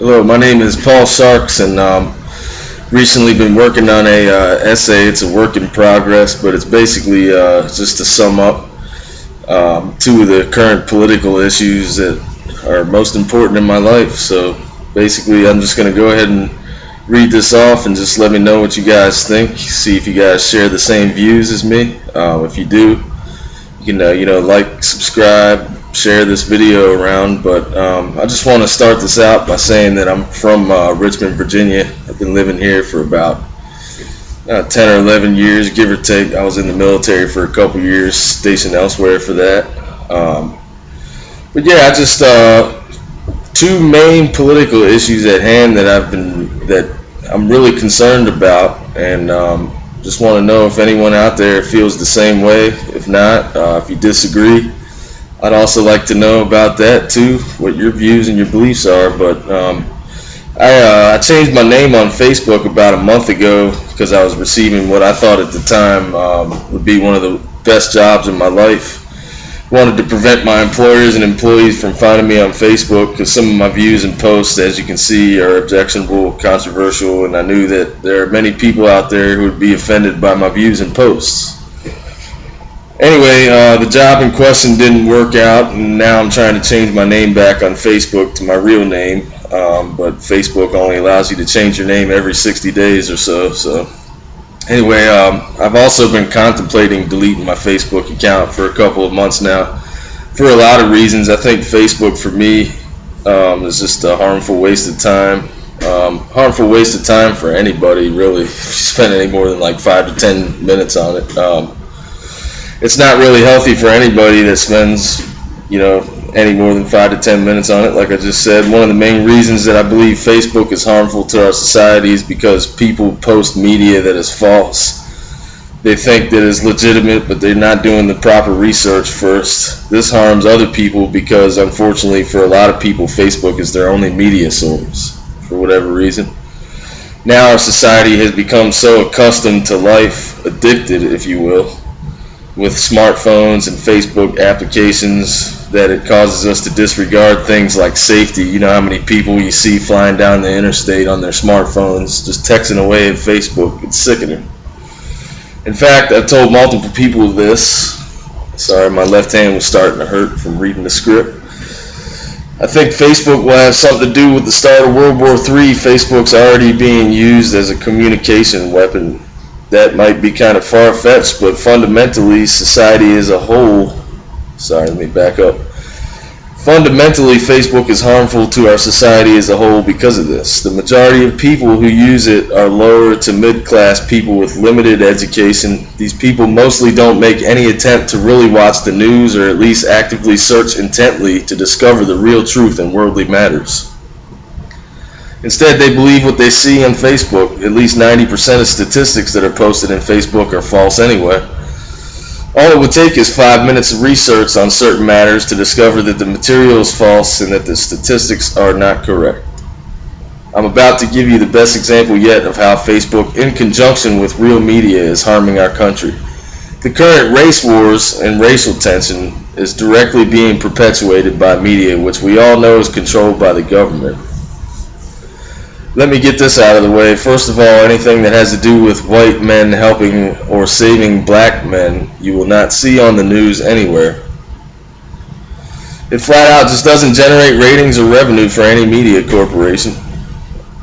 Hello, my name is Paul Sharks, and recently been working on a essay. It's a work in progress, but it's basically just to sum up two of the current political issues that are most important in my life. So basically, I'm just going to go ahead and read this off and just let me know what you guys think. See if you guys share the same views as me. If you do, you can like, subscribe, share this video around. But I just want to start this out by saying that I'm from Richmond, Virginia. I've been living here for about 10 or 11 years, give or take. I was in the military for a couple years, stationed elsewhere for that. But yeah, I just two main political issues at hand that I'm really concerned about, and just want to know if anyone out there feels the same way. If not, if you disagree, I'd also like to know about that too, what your views and your beliefs are. But I changed my name on Facebook about a month ago because I was receiving what I thought at the time would be one of the best jobs in my life. Wanted to prevent my employers and employees from finding me on Facebook because some of my views and posts, as you can see, are objectionable, controversial, and I knew that there are many people out there who would be offended by my views and posts. Anyway, the job in question didn't work out, and now I'm trying to change my name back on Facebook to my real name, but Facebook only allows you to change your name every 60 days or so. So anyway, I've also been contemplating deleting my Facebook account for a couple of months now for a lot of reasons. I think Facebook for me is just a harmful waste of time. Harmful waste of time for anybody, really, if you spend any more than like 5 to 10 minutes on it. It's not really healthy for anybody that spends, any more than 5 to 10 minutes on it. Like I just said, one of the main reasons that I believe Facebook is harmful to our society is because people post media that is false. They think that it's legitimate, but they're not doing the proper research first. This harms other people because, unfortunately, for a lot of people, Facebook is their only media source, for whatever reason. Now our society has become so accustomed to life, addicted, if you will, with smartphones and Facebook applications, that it causes us to disregard things like safety. You know how many people you see flying down the interstate on their smartphones, just texting away at Facebook. It's sickening. In fact, I've told multiple people this. Sorry, my left hand was starting to hurt from reading the script. I think Facebook will have something to do with the start of World War III. Facebook's already being used as a communication weapon. That might be kind of far-fetched, but fundamentally, society as a whole, let me back up. Fundamentally, Facebook is harmful to our society as a whole because of this. The majority of people who use it are lower to mid-class people with limited education. These people mostly don't make any attempt to really watch the news, or at least actively search intently to discover the real truth in worldly matters. Instead, they believe what they see on Facebook. At least 90% of statistics that are posted in Facebook are false anyway. All it would take is 5 minutes of research on certain matters to discover that the material is false and that the statistics are not correct. I'm about to give you the best example yet of how Facebook, in conjunction with real media, is harming our country. The current race wars and racial tension is directly being perpetuated by media, which we all know is controlled by the government. Let me get this out of the way. First of all, anything that has to do with white men helping or saving black men, you will not see on the news anywhere. It flat out just doesn't generate ratings or revenue for any media corporation.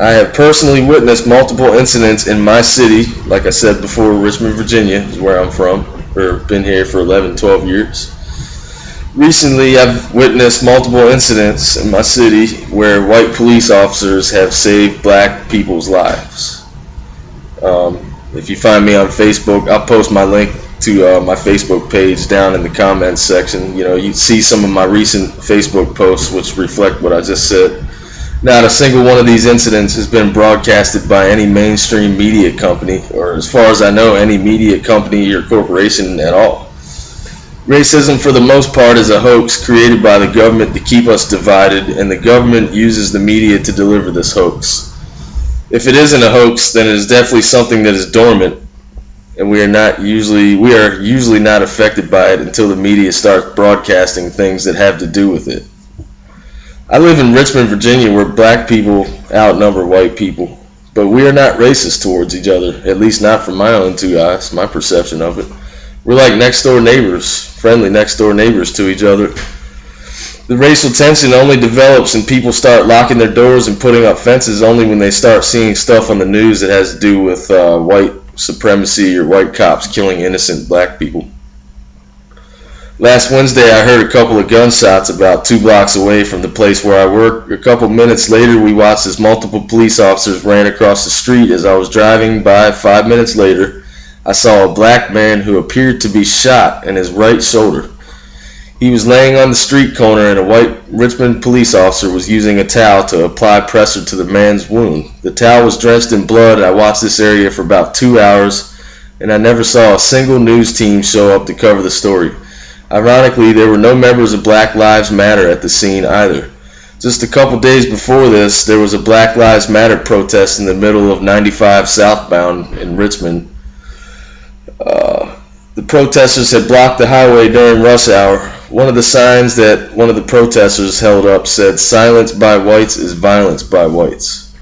I have personally witnessed multiple incidents in my city. Like I said before, Richmond, Virginia is where I'm from, or been here for 11, 12 years. Recently, I've witnessed multiple incidents in my city where white police officers have saved black people's lives. If you find me on Facebook, I'll post my link to my Facebook page down in the comments section. You see some of my recent Facebook posts which reflect what I just said. Not a single one of these incidents has been broadcasted by any mainstream media company, or as far as I know, any media company or corporation at all. Racism, for the most part, is a hoax created by the government to keep us divided, and the government uses the media to deliver this hoax. If it isn't a hoax, then it is definitely something that is dormant, and we are usually not affected by it until the media starts broadcasting things that have to do with it. I live in Richmond, Virginia, where black people outnumber white people. But we are not racist towards each other, at least not from my own two eyes, my perception of it. We're like next door neighbors, friendly next door neighbors to each other. The racial tension only develops and people start locking their doors and putting up fences only when they start seeing stuff on the news that has to do with white supremacy or white cops killing innocent black people. Last Wednesday I heard a couple of gunshots about 2 blocks away from the place where I work. A couple minutes later we watched as multiple police officers ran across the street. As I was driving by 5 minutes later, I saw a black man who appeared to be shot in his right shoulder. He was laying on the street corner and a white Richmond police officer was using a towel to apply pressure to the man's wound. The towel was drenched in blood. I watched this area for about 2 hours and I never saw a single news team show up to cover the story. Ironically, there were no members of Black Lives Matter at the scene either. Just a couple days before this, there was a Black Lives Matter protest in the middle of 95 southbound in Richmond. The protesters had blocked the highway during rush hour. One of the signs that one of the protesters held up said, "Silence by whites is violence by whites."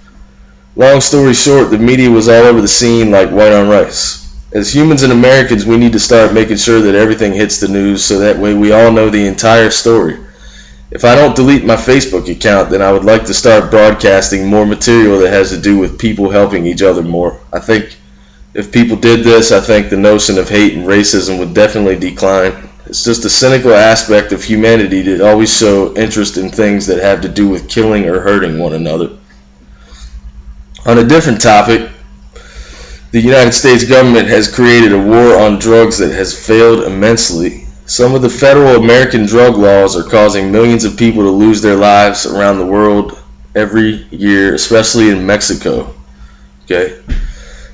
Long story short, the media was all over the scene like white on rice. As humans and Americans, we need to start making sure that everything hits the news so that way we all know the entire story. If I don't delete my Facebook account, then I would like to start broadcasting more material that has to do with people helping each other more. I think if people did this, I think the notion of hate and racism would definitely decline. It's just a cynical aspect of humanity to always show interest in things that have to do with killing or hurting one another. On a different topic, the United States government has created a war on drugs that has failed immensely. Some of the federal American drug laws are causing millions of people to lose their lives around the world every year, especially in Mexico. Okay?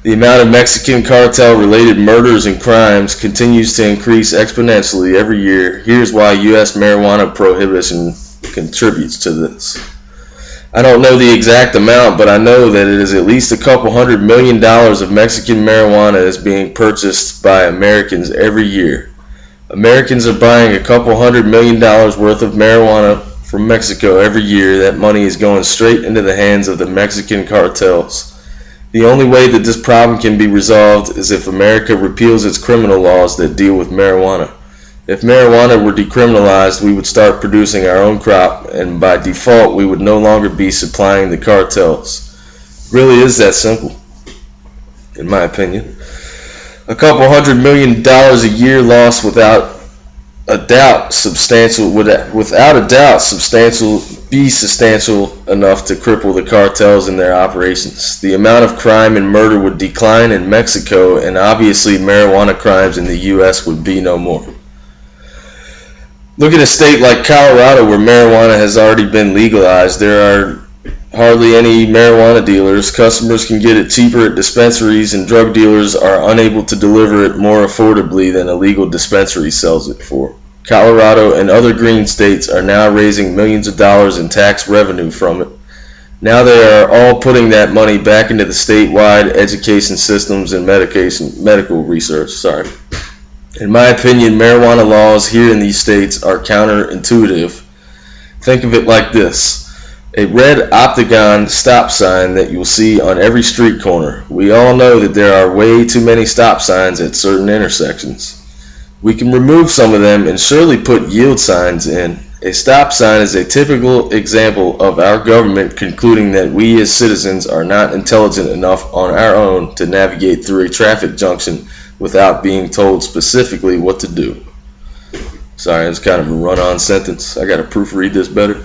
The amount of Mexican cartel-related murders and crimes continues to increase exponentially every year. Here's why U.S. marijuana prohibition contributes to this. I don't know the exact amount, but I know that it is at least a couple $100 million of Mexican marijuana is being purchased by Americans every year. Americans are buying a couple $100 million worth of marijuana from Mexico every year. That money is going straight into the hands of the Mexican cartels. The only way that this problem can be resolved is if America repeals its criminal laws that deal with marijuana. If marijuana were decriminalized, we would start producing our own crop, and by default, we would no longer be supplying the cartels. It really is that simple, in my opinion. A couple $100 million a year lost without a doubt substantial enough to cripple the cartels in their operations. The amount of crime and murder would decline in Mexico, and obviously marijuana crimes in the U.S. would be no more. Look at a state like Colorado where marijuana has already been legalized. There are hardly any marijuana dealers. Customers can get it cheaper at dispensaries, and drug dealers are unable to deliver it more affordably than a legal dispensary sells it for. Colorado and other green states are now raising millions of dollars in tax revenue from it. Now they are all putting that money back into the statewide education systems and medical research. In my opinion, marijuana laws here in these states are counterintuitive. Think of it like this. A red octagon stop sign that you'll see on every street corner. We all know that there are way too many stop signs at certain intersections. We can remove some of them and surely put yield signs in. A stop sign is a typical example of our government concluding that we as citizens are not intelligent enough on our own to navigate through a traffic junction without being told specifically what to do. Sorry, it's kind of a run-on sentence. I got to proofread this better.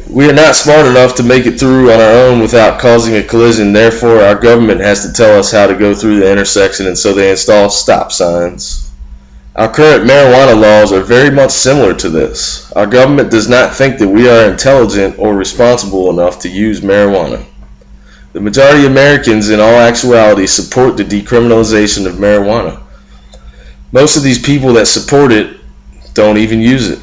We are not smart enough to make it through on our own without causing a collision. Therefore, our government has to tell us how to go through the intersection, and so they install stop signs. Our current marijuana laws are very much similar to this. Our government does not think that we are intelligent or responsible enough to use marijuana. The majority of Americans, in all actuality, support the decriminalization of marijuana. Most of these people that support it don't even use it.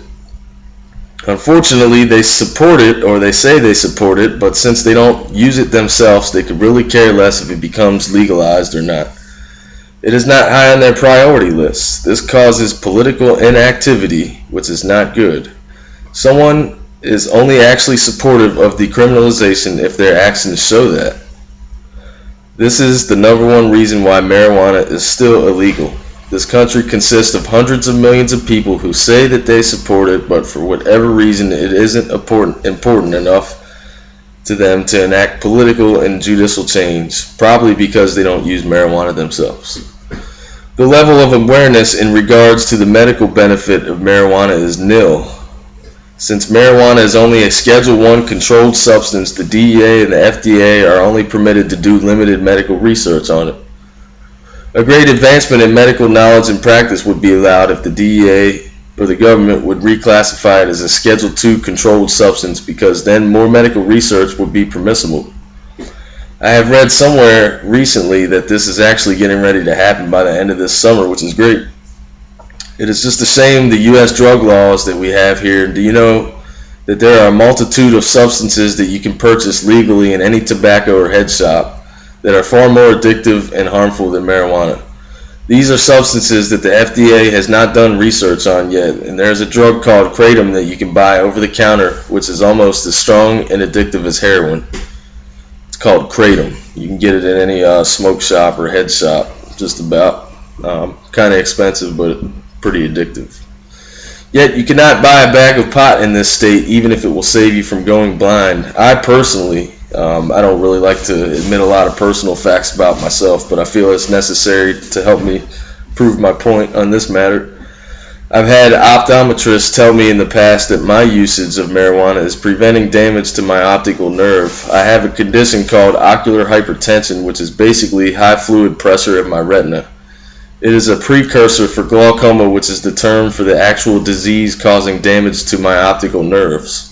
Unfortunately, they support it, or they say they support it, but since they don't use it themselves, they could really care less if it becomes legalized or not. It is not high on their priority list. This causes political inactivity, which is not good. Someone is only actually supportive of decriminalization if their actions show that. This is the number one reason why marijuana is still illegal. This country consists of hundreds of millions of people who say that they support it, but for whatever reason it isn't important enough to them to enact political and judicial change, probably because they don't use marijuana themselves. The level of awareness in regards to the medical benefit of marijuana is nil. Since marijuana is only a Schedule I controlled substance, the DEA and the FDA are only permitted to do limited medical research on it. A great advancement in medical knowledge and practice would be allowed if the DEA or the government would reclassify it as a Schedule II controlled substance, because then more medical research would be permissible. I have read somewhere recently that this is actually getting ready to happen by the end of this summer, which is great. It is just a shame the U.S. drug laws that we have here. Do you know that there are a multitude of substances that you can purchase legally in any tobacco or head shop that are far more addictive and harmful than marijuana? These are substances that the FDA has not done research on yet, and there's a drug called kratom that you can buy over the counter, which is almost as strong and addictive as heroin. It's called kratom. You can get it in any smoke shop or head shop, just about. Kind of expensive, but pretty addictive. Yet you cannot buy a bag of pot in this state, even if it will save you from going blind. I personally, I don't really like to admit a lot of personal facts about myself, but I feel it's necessary to help me prove my point on this matter. I've had optometrists tell me in the past that my usage of marijuana is preventing damage to my optical nerve. I have a condition called ocular hypertension, which is basically high fluid pressure in my retina. It is a precursor for glaucoma, which is the term for the actual disease causing damage to my optical nerves.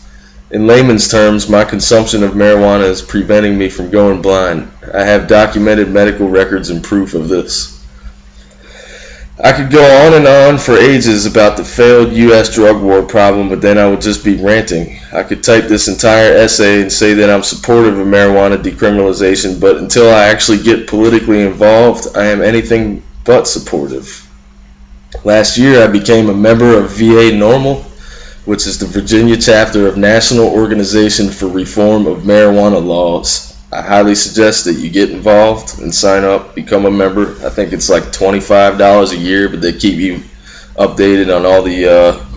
In layman's terms, my consumption of marijuana is preventing me from going blind. I have documented medical records and proof of this. I could go on and on for ages about the failed U.S. drug war problem, but then I would just be ranting. I could type this entire essay and say that I'm supportive of marijuana decriminalization, but until I actually get politically involved, I am anything but supportive. Last year, I became a member of VA NORML, which is the Virginia chapter of National Organization for Reform of Marijuana Laws. I highly suggest that you get involved and sign up, become a member. I think it's like $25 a year, but they keep you updated on all the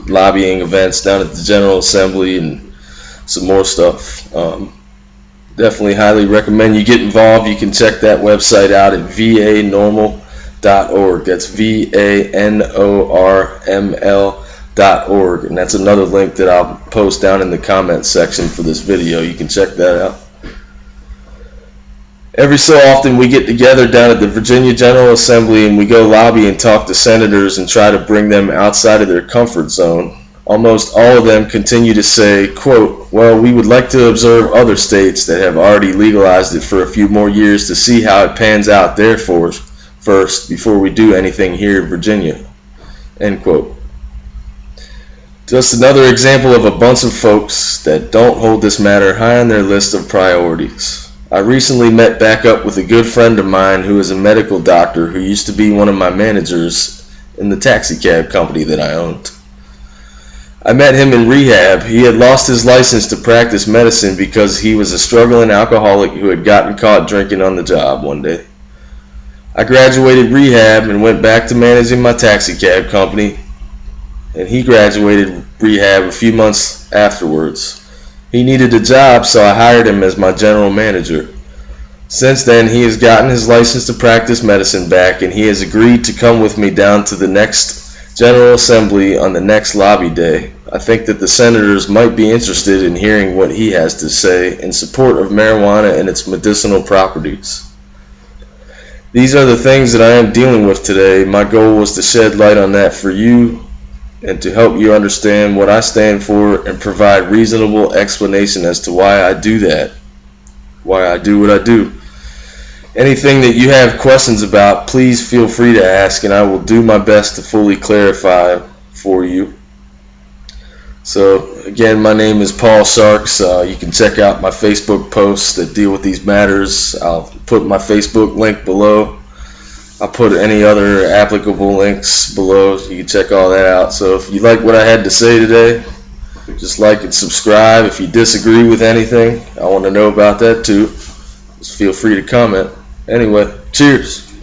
lobbying events down at the General Assembly and some more stuff. Definitely highly recommend you get involved. You can check that website out at vanorml.org. That's vanorml.org, and that's another link that I'll post down in the comments section for this video. You can check that out. Every so often we get together down at the Virginia General Assembly and we go lobby and talk to senators and try to bring them outside of their comfort zone. Almost all of them continue to say, quote, well, we would like to observe other states that have already legalized it for a few more years to see how it pans out there first before we do anything here in Virginia, end quote. Just another example of a bunch of folks that don't hold this matter high on their list of priorities. I recently met back up with a good friend of mine who is a medical doctor who used to be one of my managers in the taxi cab company that I owned. I met him in rehab. He had lost his license to practice medicine because he was a struggling alcoholic who had gotten caught drinking on the job one day. I graduated rehab and went back to managing my taxi cab company, and he graduated rehab a few months afterwards. He needed a job, so I hired him as my general manager. Since then, he has gotten his license to practice medicine back, and he has agreed to come with me down to the next General Assembly on the next lobby day. I think that the senators might be interested in hearing what he has to say in support of marijuana and its medicinal properties. These are the things that I am dealing with today. My goal was to shed light on that for you and to help you understand what I stand for and provide reasonable explanation as to why I do that, why I do what I do. Anything that you have questions about, please feel free to ask, and I will do my best to fully clarify for you. So again, my name is Paul Sharks. You can check out my Facebook posts that deal with these matters. I'll put my Facebook link below. I'll put any other applicable links below. You can check all that out. So if you like what I had to say today, Just like and subscribe. If you disagree with anything, I want to know about that too. Just feel free to comment. Anyway, cheers.